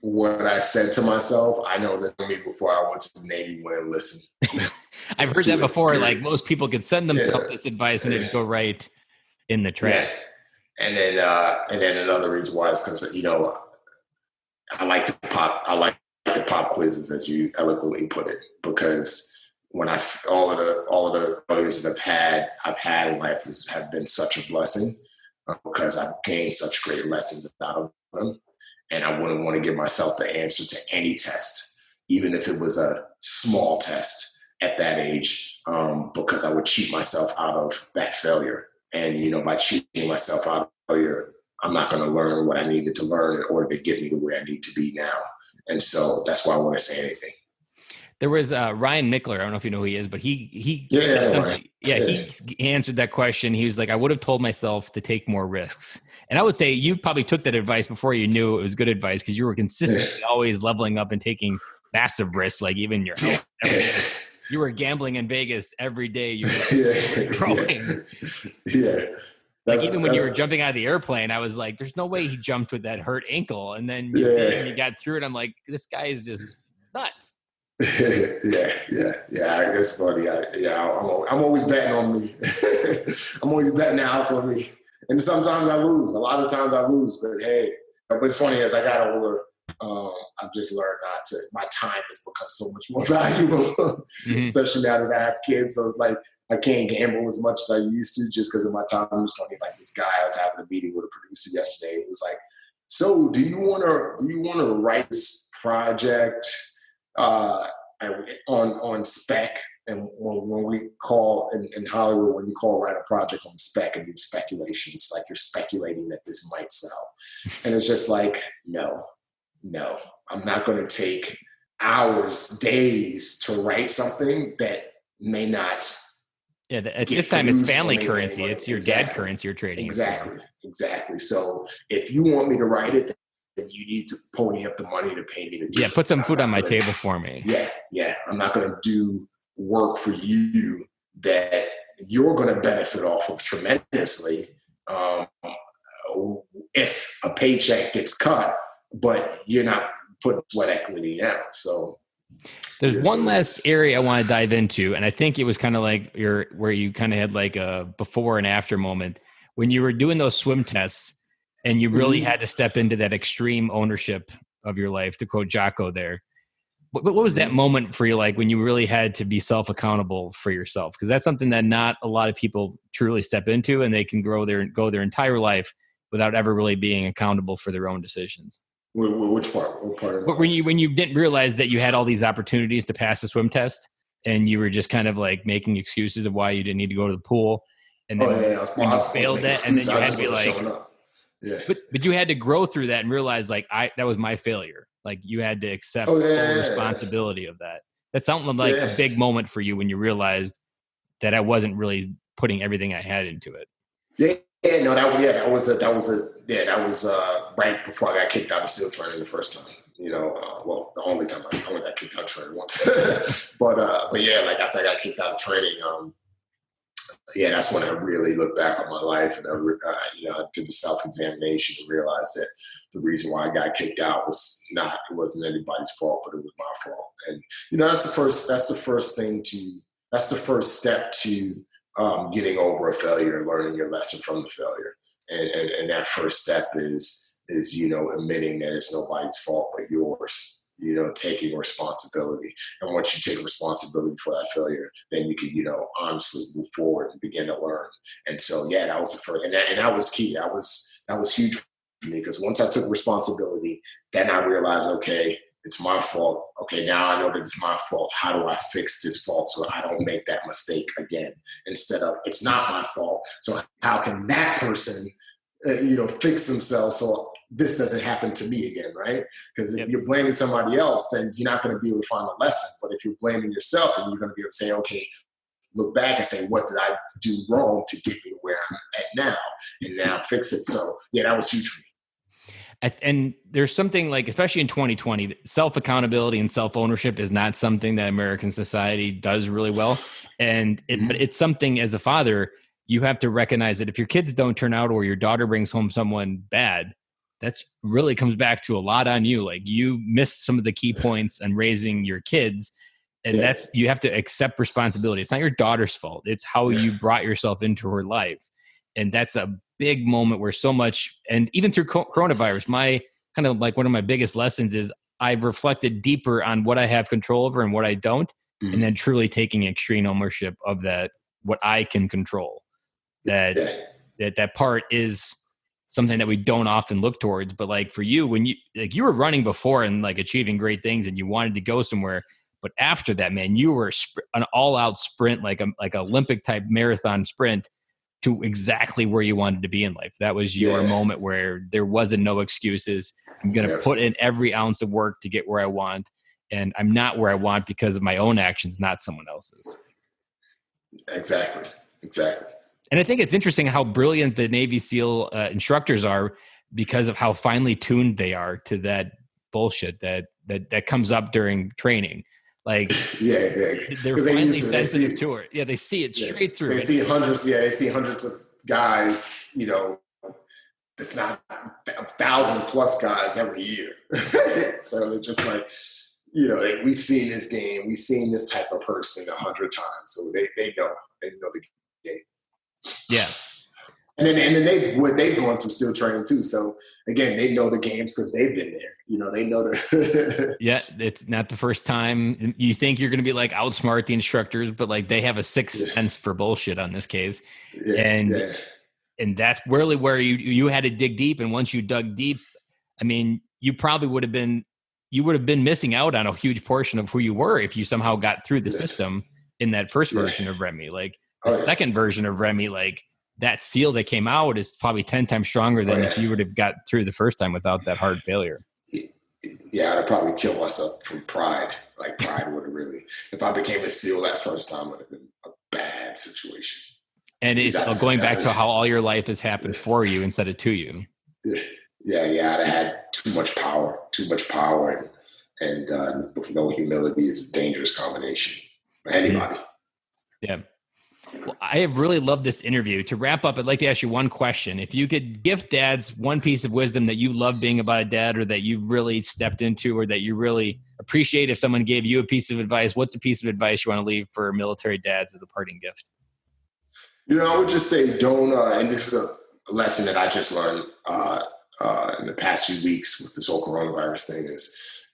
Speaker 1: what I said to myself, I know that me before I went to the Navy wouldn't listen.
Speaker 2: I've heard that before. Like most people could send themselves this advice and it'd go right in the trash.
Speaker 1: Yeah. And then another reason why is because I like the pop quizzes, as you eloquently put it, because when all of the failures that I've had in life have been such a blessing, because I've gained such great lessons out of them, and I wouldn't want to give myself the answer to any test, even if it was a small test at that age, because I would cheat myself out of that failure, and by cheating myself out of failure, I'm not going to learn what I needed to learn in order to get me to where I need to be now. And so that's why I want to say anything.
Speaker 2: There was Ryan Mickler. I don't know if you know who he is, but he said something. He answered that question. He was like, I would have told myself to take more risks. And I would say you probably took that advice before you knew it was good advice, because you were consistently always leveling up and taking massive risks, like even your health. You were gambling in Vegas every day. You were growing. Like even when you were jumping out of the airplane, I was like, there's no way he jumped with that hurt ankle. And then you got through it. I'm like, this guy is just nuts.
Speaker 1: Yeah. It's funny. I'm always betting on me. I'm always betting the house on me. And sometimes I lose. A lot of times I lose. But hey, what's funny as I got older, I've just learned not to. My time has become so much more valuable, especially now that I have kids. So it's like, I can't gamble as much as I used to just because of my time. It was funny, like this guy, I was having a meeting with a producer yesterday. It was like, so do you want to write this project on spec? And when we call in Hollywood, when you write a project on spec and do speculation, it's like you're speculating that this might sell. And it's just like, no, I'm not going to take hours, days to write something that may not
Speaker 2: Yeah, at this time it's family currency. It's your dad
Speaker 1: Exactly.
Speaker 2: currency you're trading.
Speaker 1: Exactly. So if you want me to write it, then you need to pony up the money to pay me to do it.
Speaker 2: Put some food on my table for me.
Speaker 1: Yeah. I'm not going to do work for you that you're going to benefit off of tremendously if a paycheck gets cut, but you're not putting sweat equity down. So
Speaker 2: there's one last area I want to dive into, and I think it was kind of like where you kind of had like a before and after moment when you were doing those swim tests and you really had to step into that extreme ownership of your life, to quote Jocko there. What was that moment for you like when you really had to be self-accountable for yourself? Because that's something that not a lot of people truly step into, and they can go their entire life without ever really being accountable for their own decisions.
Speaker 1: Which part? What part?
Speaker 2: But when you didn't realize that you had all these opportunities to pass the swim test, and you were just kind of like making excuses of why you didn't need to go to the pool, and then when you failed that, and then you had to be like, but you had to grow through that and realize like that was my failure. Like you had to accept full responsibility of that. That's something like a big moment for you when you realized that I wasn't really putting everything I had into it.
Speaker 1: That was right before I got kicked out of SEAL training the first time. The only time I only got kicked out of training once. but like after I got kicked out of training, that's when I really looked back on my life and I did the self-examination and realized that the reason why I got kicked out it wasn't anybody's fault, but it was my fault. And that's the first step to getting over a failure and learning your lesson from the failure. And that first step is admitting that it's nobody's fault but yours. Taking responsibility. And once you take responsibility for that failure, then you can, honestly move forward and begin to learn. And so, that was the first, and that was key. That was huge for me, because once I took responsibility, then I realized, okay, it's my fault. Okay, now I know that it's my fault. How do I fix this fault so I don't make that mistake again? Instead of, it's not my fault. So how can that person, fix themselves so this doesn't happen to me again, right? Because if you're blaming somebody else, then you're not going to be able to find a lesson. But if you're blaming yourself, then you're going to be able to say, okay, look back and say, what did I do wrong to get me to where I'm at now? And now fix it. So, that was huge for me.
Speaker 2: And there's something like, especially in 2020, self-accountability and self-ownership is not something that American society does really well. And it's something, as a father, you have to recognize that if your kids don't turn out or your daughter brings home someone bad, that's really comes back to a lot on you. Like you missed some of the key points on raising your kids. And you have to accept responsibility. It's not your daughter's fault. It's how you brought yourself into her life. And that's a big moment where so much, and even through coronavirus, my kind of like one of my biggest lessons is I've reflected deeper on what I have control over and what I don't. And then truly taking extreme ownership of that, what I can control. That part is something that we don't often look towards. But like for you, when you were running before and like achieving great things and you wanted to go somewhere, but after that, man, you were an all out sprint, like Olympic type marathon sprint to exactly where you wanted to be in life. That was your moment where there wasn't no excuses. I'm going to put in every ounce of work to get where I want. And I'm not where I want because of my own actions, not someone else's.
Speaker 1: Exactly.
Speaker 2: And I think it's interesting how brilliant the Navy SEAL instructors are because of how finely tuned they are to that bullshit that comes up during training. Like, they're finally sensitive to it. Yeah, they see it straight through.
Speaker 1: They see hundreds of guys, if not 1,000+ guys every year. So they're just like, we've seen this game, we've seen this type of person 100 times. So they know the game.
Speaker 2: Yeah.
Speaker 1: And then they've gone through SEAL training too. So again, they know the games because they've been there. They know the. Yeah,
Speaker 2: it's not the first time. You think you're going to be like outsmart the instructors, but like they have a sixth sense for bullshit on this case, and that's really where you had to dig deep. And once you dug deep, I mean, you probably would have been missing out on a huge portion of who you were if you somehow got through the system in that first version of Remi. Like the second version of Remi, like. That SEAL that came out is probably 10 times stronger than if you would have got through the first time without that hard failure.
Speaker 1: Yeah, I'd have probably killed myself from pride. Like pride would have really, if I became a SEAL that first time, would have been a bad bad situation.
Speaker 2: And it's going back to how all your life has happened for you instead of to you.
Speaker 1: Yeah. I'd had too much power, and with no humility is a dangerous combination for anybody.
Speaker 2: Yeah. Well, I have really loved this interview. To wrap up, I'd like to ask you one question. If you could gift dads one piece of wisdom that you love being about a dad, or that you really stepped into, or that you really appreciate, if someone gave you a piece of advice, what's a piece of advice you want to leave for military dads as a parting gift?
Speaker 1: I would just say don't, and this is a lesson that I just learned in the past few weeks with this whole coronavirus thing is,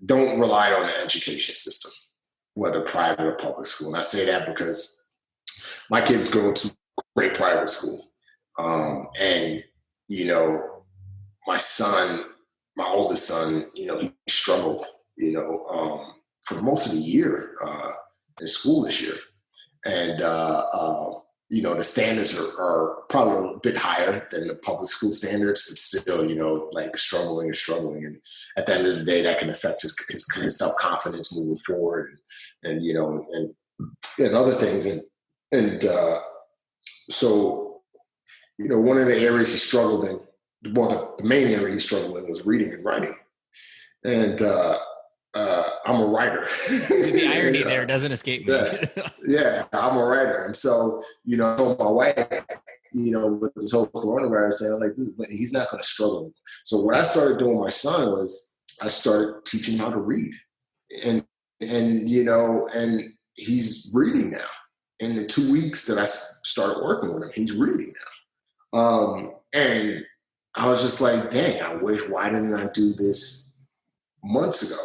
Speaker 1: don't rely on the education system, whether private or public school. And I say that because my kids go to great private school. And, my oldest son, he struggled, for most of the year in school this year. And, the standards are probably a bit higher than the public school standards, but still, like struggling. And at the end of the day, that can affect his self-confidence moving forward and other things. So, one of the areas he struggled in, the main area he struggled in was reading and writing. And, I'm a writer.
Speaker 2: The irony there doesn't escape me.
Speaker 1: Yeah, I'm a writer. And so, I told my wife, with this whole coronavirus thing, I'm like, he's not going to struggle. So what I started doing with my son was I started teaching him how to read. And he's reading now. In the 2 weeks that I started working with him, he's reading now. And I was just like, dang, why didn't I do this months ago?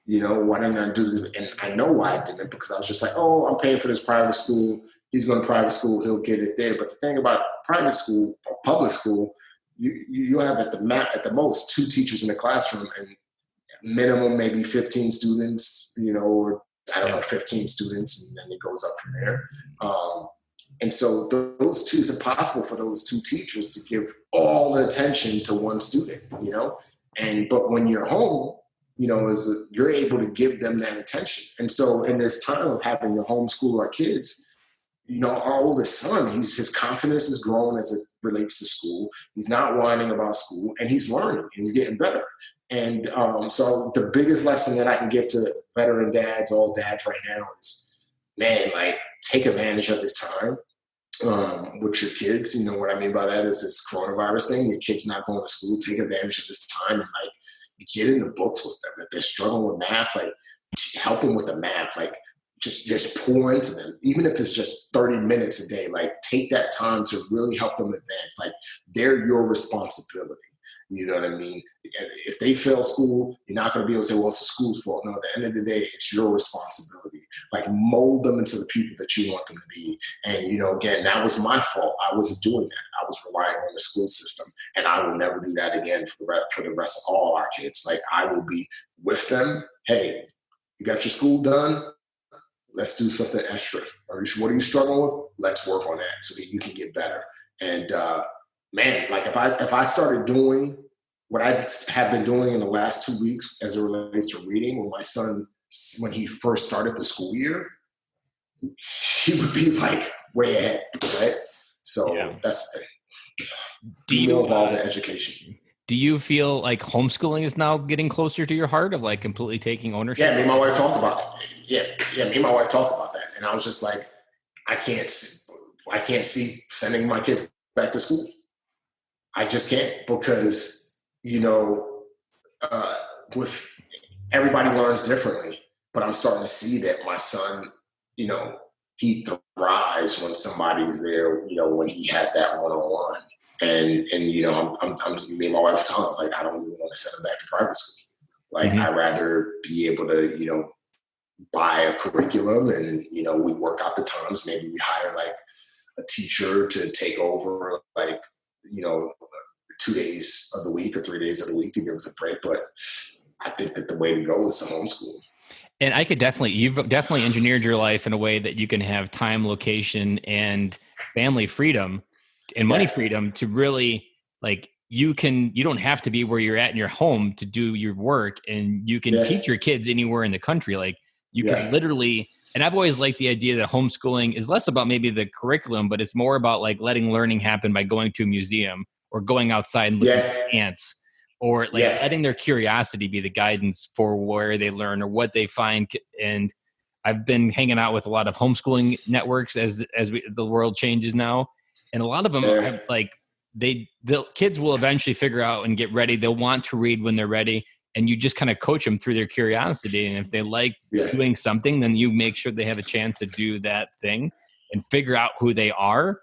Speaker 1: Why didn't I do this? And I know why I didn't, because I was just like, oh, I'm paying for this private school. He's going to private school. He'll get it there. But the thing about private school or public school, you'll have at the most 2 teachers in the classroom and minimum maybe 15 students, or 15 students, and then it goes up from there. And so those two, it's impossible for those 2 teachers to give all the attention to one student, but when you're home, you're able to give them that attention. And so in this time of having to homeschool our kids, our oldest son, his confidence is growing as it relates to school. He's not whining about school, and he's learning, and he's getting better. And so the biggest lesson that I can give to veteran dads, all dads right now is, man, like, take advantage of this time with your kids. What I mean by that is this coronavirus thing. Your kid's not going to school. Take advantage of this time and get in the books with them. If they're struggling with math, help them with the math. Just pour into them, even if it's just 30 minutes a day. Take that time to really help them advance. They're your responsibility. You know what I mean? If they fail school, you're not going to be able to say, well, it's the school's fault. No, at the end of the day, it's your responsibility. Mold them into the people that you want them to be. And, again, that was my fault. I wasn't doing that. I was relying on the school system, and I will never do that again for the rest of all our kids. I will be with them. Hey, you got your school done? Let's do something extra. What are you struggling with? Let's work on that so that you can get better. And, man, if I started doing what I have been doing in the last 2 weeks as it relates to reading, with my son, when he first started the school year, he would be way ahead, right? So that's the thing. Be more involved in education.
Speaker 2: Do you feel like homeschooling is now getting closer to your heart, of completely taking ownership?
Speaker 1: Yeah, me and my wife talked about it. Yeah, me and my wife talked about that, and I was just like, I can't see sending my kids back to school. I just can't, because with everybody learns differently, but I'm starting to see that my son, he thrives when somebody's there, when he has that one-on-one. And I'm me and my wife were talking, I don't even want to send him back to private school. I'd rather be able to, buy a curriculum and, we work out the times. Maybe we hire a teacher to take over, 2 days of the week or 3 days of the week to give us a break. But I think that the way to go is to homeschool.
Speaker 2: And you've definitely engineered your life in a way that you can have time, location, and family freedom and money freedom to really you don't have to be where you're at in your home to do your work, and you can teach your kids anywhere in the country. You can literally And I've always liked the idea that homeschooling is less about maybe the curriculum, but it's more about like letting learning happen by going to a museum or going outside and looking at ants, or like letting their curiosity be the guidance for where they learn or what they find. And I've been hanging out with a lot of homeschooling networks as the world changes now. And a lot of them have like, the kids will eventually figure out and get ready. They'll want to read when they're ready. And you just kind of coach them through their curiosity. And if they like doing something, then you make sure they have a chance to do that thing and figure out who they are.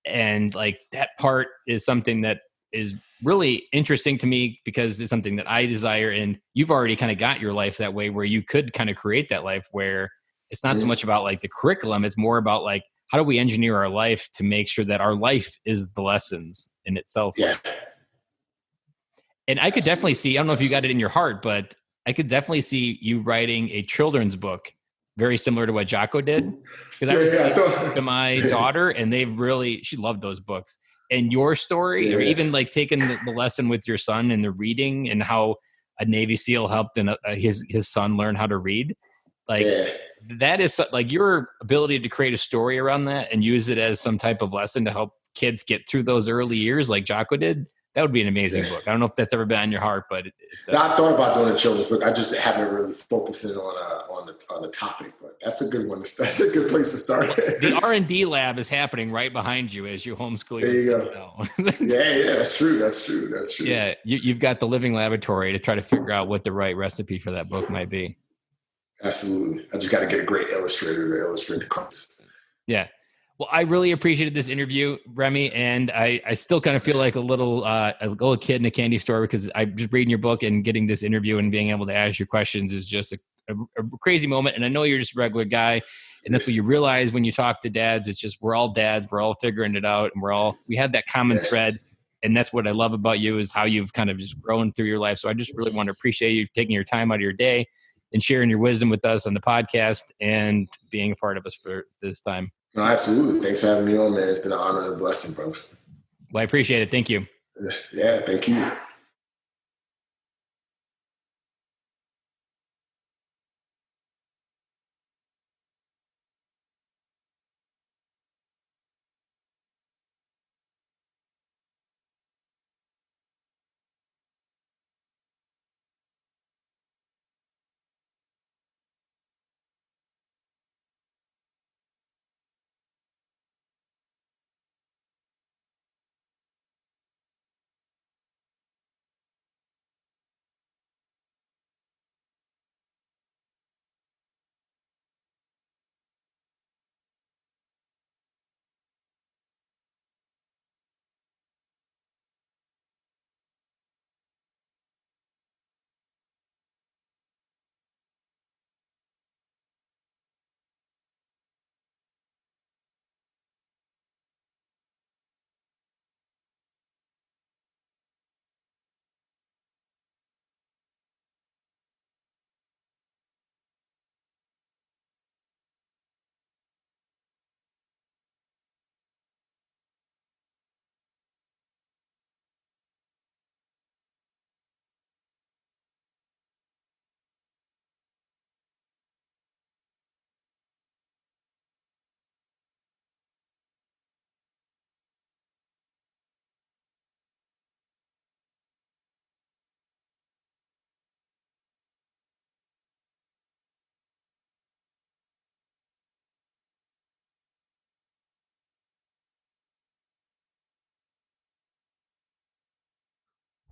Speaker 2: And like that part is something that is really interesting to me because it's something that I desire. And you've already kind of got your life that way where you could kind of create that life where it's not so much about like the curriculum. It's more about like, how do we engineer our life to make sure that our life is the lessons in itself?
Speaker 1: Yeah.
Speaker 2: And I could definitely see, I don't know if you got it in your heart, but I could definitely see you writing a children's book very similar to what Jocko did. Because I was to my daughter and she loved those books. And your story, or even like taking the lesson with your son and the reading and how a Navy SEAL helped his son learn how to read. Like that is like your ability to create a story around that and use it as some type of lesson to help kids get through those early years like Jocko did. That would be an amazing book. I don't know if that's ever been on your heart, but
Speaker 1: no, I thought about doing a children's book. I just haven't really focused in on the topic. But that's a good one. That's a good place to start.
Speaker 2: The R&D lab is happening right behind you as you homeschool.
Speaker 1: There you go. That's true.
Speaker 2: Yeah, you've got the living laboratory to try to figure out what the right recipe for that book might be.
Speaker 1: Absolutely. I just got to get a great illustrator to illustrate the cards.
Speaker 2: Yeah. Well, I really appreciated this interview, Remi, and I still kind of feel like a little kid in a candy store because I'm just reading your book and getting this interview and being able to ask your questions is just a crazy moment. And I know you're just a regular guy, and that's what you realize when you talk to dads. It's just we're all dads, we're all figuring it out, and we have that common thread. And that's what I love about you is how you've kind of just grown through your life. So I just really want to appreciate you taking your time out of your day and sharing your wisdom with us on the podcast and being a part of us for this time.
Speaker 1: No, absolutely. Thanks for having me on, man. It's been an honor and a blessing, brother.
Speaker 2: Well, I appreciate it. Thank you.
Speaker 1: Yeah, thank you.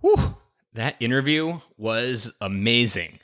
Speaker 2: Whew, that interview was amazing.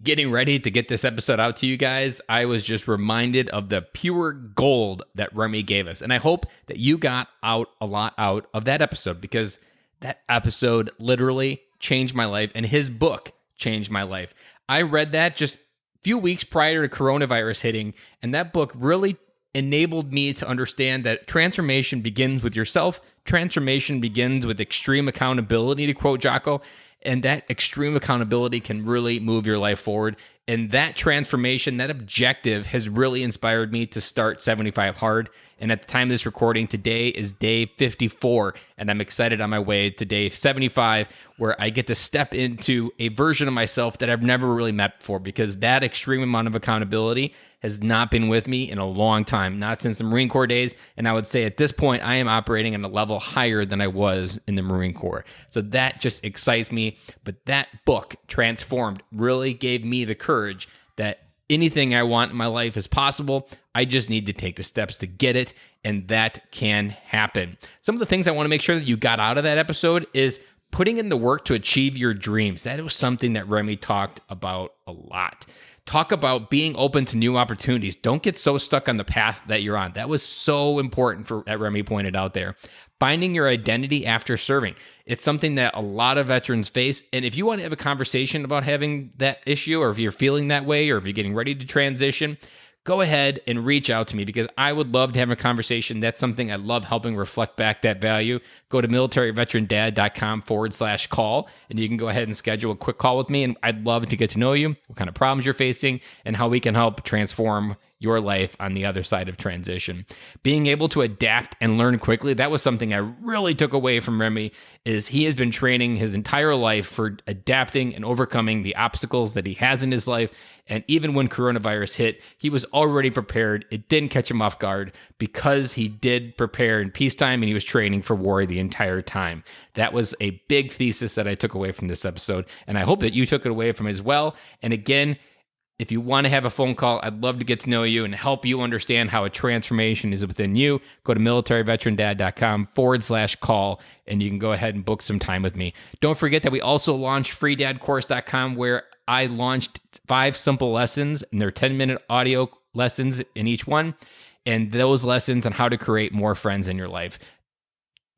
Speaker 2: Getting ready to get this episode out to you guys, I was just reminded of the pure gold that Remi gave us. And I hope that you got a lot out of that episode because that episode literally changed my life and his book changed my life. I read that just a few weeks prior to coronavirus hitting, and that book really enabled me to understand that transformation begins with yourself. Transformation begins with extreme accountability, to quote Jocko, and that extreme accountability can really move your life forward. And that transformation, that objective has really inspired me to start 75 Hard. And at the time of this recording, today is day 54. And I'm excited on my way to day 75, where I get to step into a version of myself that I've never really met before, because that extreme amount of accountability has not been with me in a long time, not since the Marine Corps days. And I would say at this point, I am operating at a level higher than I was in the Marine Corps. So that just excites me. But that book, Transformed, really gave me the courage that anything I want in my life is possible. I just need to take the steps to get it, and that can happen. Some of the things I want to make sure that you got out of that episode is putting in the work to achieve your dreams. That was something that Remi talked about a lot. Talk about being open to new opportunities. Don't get so stuck on the path that you're on. That was so important that Remi pointed out there. Finding your identity after serving. It's something that a lot of veterans face. And if you want to have a conversation about having that issue, or if you're feeling that way, or if you're getting ready to transition, go ahead and reach out to me, because I would love to have a conversation. That's something I love helping reflect back that value. Go to militaryveterandad.com/call, and you can go ahead and schedule a quick call with me. And I'd love to get to know you, what kind of problems you're facing, and how we can help transform your life on the other side of transition. Being able to adapt and learn quickly, that was something I really took away from Remi, is he has been training his entire life for adapting and overcoming the obstacles that he has in his life. And even when coronavirus hit, he was already prepared. It didn't catch him off guard, because he did prepare in peacetime and he was training for war the entire time. That was a big thesis that I took away from this episode, and I hope that you took it away from it as well. And again, if you want to have a phone call, I'd love to get to know you and help you understand how a transformation is within you. Go to militaryveterandad.com/call, and you can go ahead and book some time with me. Don't forget that we also launched freedadcourse.com, where I launched 5 simple lessons, and they're 10-minute audio lessons in each one. And those lessons on how to create more friends in your life.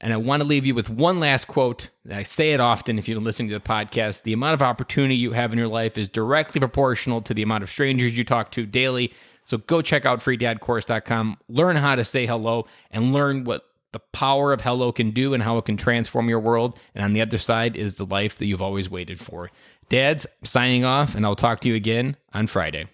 Speaker 2: And I want to leave you with one last quote. I say it often if you're listening to the podcast. The amount of opportunity you have in your life is directly proportional to the amount of strangers you talk to daily. So go check out freedadcourse.com, learn how to say hello, and learn what the power of hello can do and how it can transform your world. And on the other side is the life that you've always waited for. Dads, signing off, and I'll talk to you again on Friday.